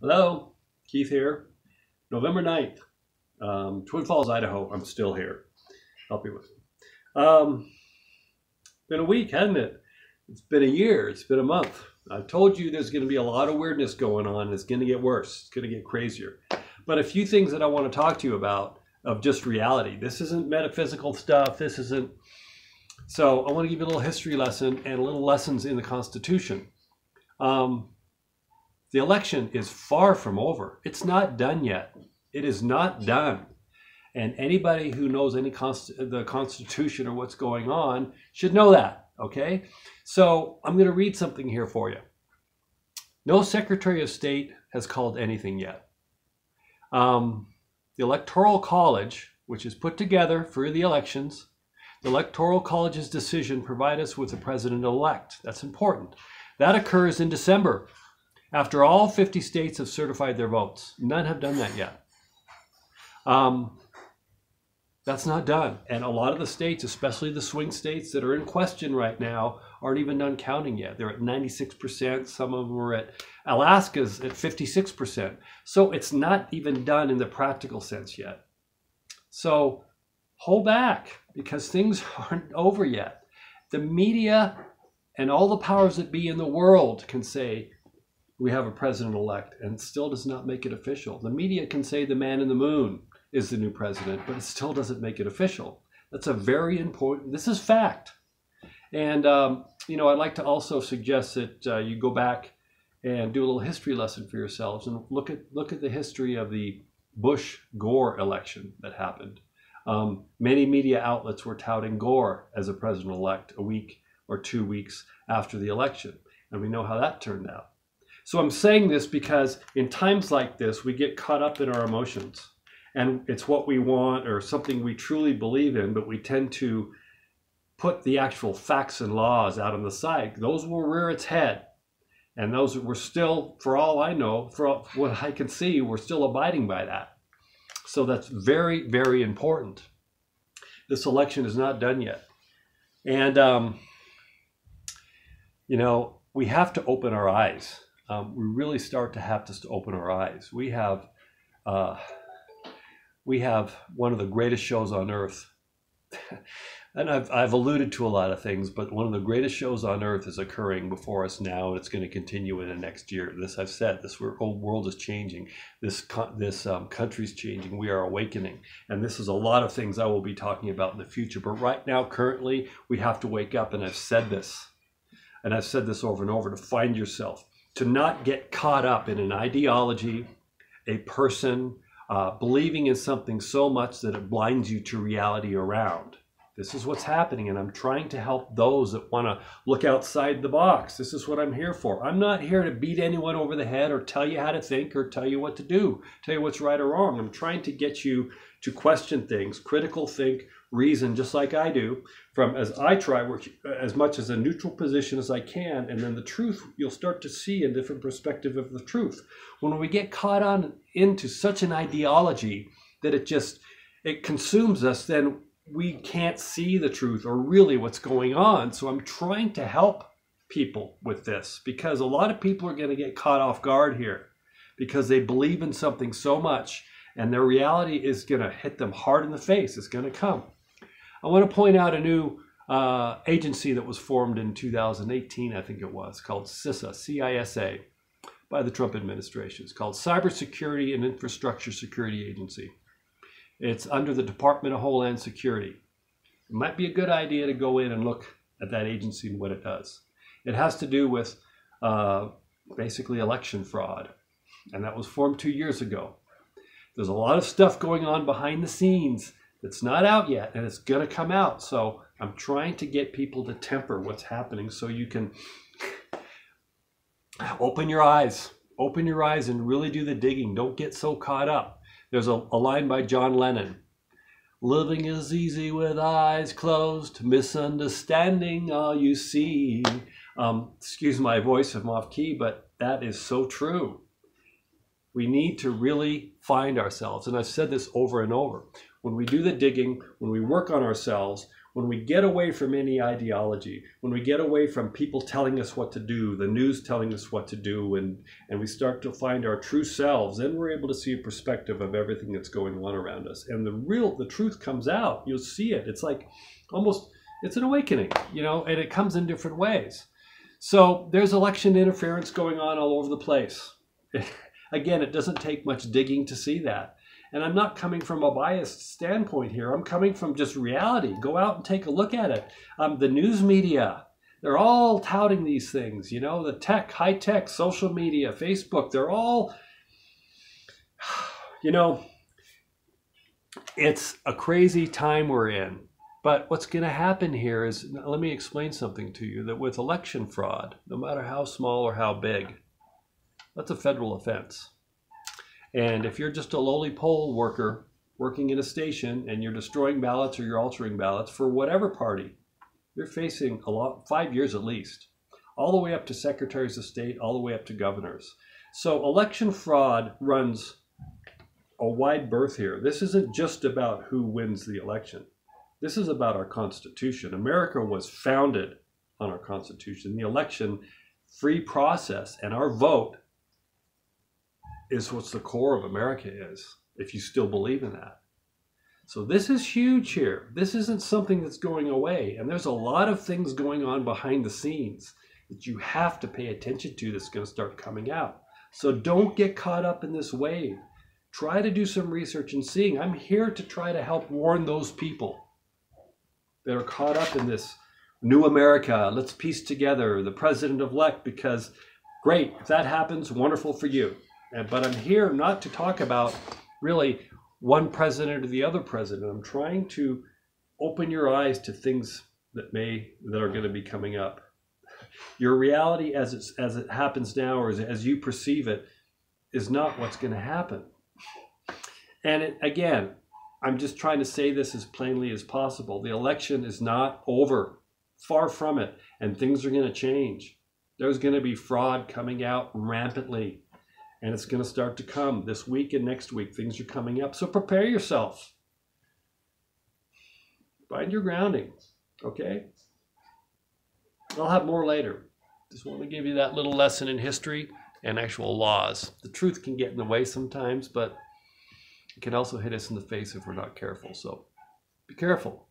Hello, Keith here. November 9th, Twin Falls, Idaho. I'm still here. Help you with it. Been a week, hasn't it? It's been a year. It's been a month. I told you there's going to be a lot of weirdness going on. It's going to get worse. It's going to get crazier. But a few things that I want to talk to you about of just reality. This isn't metaphysical stuff. This isn't. So I want to give you a little history lesson and little lessons in the Constitution. The election is far from over. It's not done yet. It is not done. And anybody who knows the Constitution or what's going on should know that, okay? So I'm going to read something here for you. No Secretary of State has called anything yet. The Electoral College, which is put together for the elections, the Electoral College's decision provides us with a president-elect. That's important. That occurs in December, after all 50 states have certified their votes. None have done that yet. That's not done. And a lot of the states, especially the swing states that are in question right now, aren't even done counting yet. They're at 96%. Some of them are at, Alaska's at 56%. So it's not even done in the practical sense yet. So hold back because things aren't over yet. The media and all the powers that be in the world can say, we have a president-elect, and still does not make it official. The media can say the man in the moon is the new president, but it still doesn't make it official. That's a very important, this is fact. And, you know, I'd like to also suggest that you go back and do a little history lesson for yourselves and look at the history of the Bush-Gore election that happened. Many media outlets were touting Gore as a president-elect a week or 2 weeks after the election, and we know how that turned out. So I'm saying this because in times like this, we get caught up in our emotions. And it's what we want or something we truly believe in, but we tend to put the actual facts and laws out on the side. Those will rear its head. And those we're still, for all I know, for what I can see, we're still abiding by that. So that's very, very important. This election is not done yet. And, you know, we have to open our eyes. We really start to have to open our eyes. We have one of the greatest shows on earth. And I've alluded to a lot of things, but one of the greatest shows on earth is occurring before us now, and it's going to continue in the next year. This I've said, this whole world is changing. This country's changing. We are awakening. And this is a lot of things I will be talking about in the future. But right now, currently, we have to wake up, and I've said this. And I've said this over and over, to find yourself, to not get caught up in an ideology, a person, believing in something so much that it blinds you to reality around. This is what's happening, and I'm trying to help those that want to look outside the box. This is what I'm here for. I'm not here to beat anyone over the head or tell you how to think or tell you what to do, tell you what's right or wrong. I'm trying to get you to question things, critical think, reason, just like I do, from as I try work as much as a neutral position as I can, and then the truth, you'll start to see a different perspective of the truth. When we get caught on into such an ideology that it consumes us, then we can't see the truth or really what's going on. So I'm trying to help people with this, because a lot of people are going to get caught off guard here because they believe in something so much, and their reality is going to hit them hard in the face. It's going to come. I want to point out a new agency that was formed in 2018, I think it was, called SISA, C-I-S-A, by the Trump administration. It's called Cybersecurity and Infrastructure Security Agency. It's under the Department of Homeland Security. It might be a good idea to go in and look at that agency and what it does. It has to do with basically election fraud, and that was formed 2 years ago. There's a lot of stuff going on behind the scenes that's not out yet, and it's going to come out. So I'm trying to get people to temper what's happening so you can open your eyes and really do the digging. Don't get so caught up. There's a line by John Lennon. Living is easy with eyes closed, misunderstanding all you see. Excuse my voice, I'm off key, but that is so true. We need to really find ourselves. And I've said this over and over. When we do the digging, when we work on ourselves, when we get away from any ideology, when we get away from people telling us what to do, the news telling us what to do, and we start to find our true selves, then we're able to see a perspective of everything that's going on around us. And the truth comes out. You'll see it. It's like almost, it's an awakening, you know, and it comes in different ways. So there's election interference going on all over the place. Again, it doesn't take much digging to see that. And I'm not coming from a biased standpoint here. I'm coming from just reality. Go out and take a look at it. The news media, they're all touting these things, you know, the tech, high tech, social media, Facebook, they're all, you know, it's a crazy time we're in. But what's going to happen here is, let me explain something to you, that with election fraud, no matter how small or how big, that's a federal offense. And if you're just a lowly poll worker working in a station and you're destroying ballots or you're altering ballots for whatever party, you're facing 5 years at least, all the way up to secretaries of state, all the way up to governors. So election fraud runs a wide berth here. This isn't just about who wins the election. This is about our Constitution. America was founded on our Constitution. The election free process and our vote is what's the core of America is, if you still believe in that. So this is huge here. This isn't something that's going away. And there's a lot of things going on behind the scenes that you have to pay attention to that's going to start coming out. So don't get caught up in this wave. Try to do some research and seeing. I'm here to try to help warn those people that are caught up in this new America. Let's piece together the president-elect, because great, if that happens, wonderful for you. But I'm here not to talk about really one president or the other president. I'm trying to open your eyes to things that are going to be coming up. Your reality as it happens now, or as you perceive it, is not what's going to happen. And again, I'm just trying to say this as plainly as possible. The election is not over. Far from it. And things are going to change. There's going to be fraud coming out rampantly. And it's going to start to come this week and next week. Things are coming up. So prepare yourself. Find your grounding. Okay? I'll have more later. Just want to give you that little lesson in history and actual laws. The truth can get in the way sometimes, but it can also hit us in the face if we're not careful. So be careful.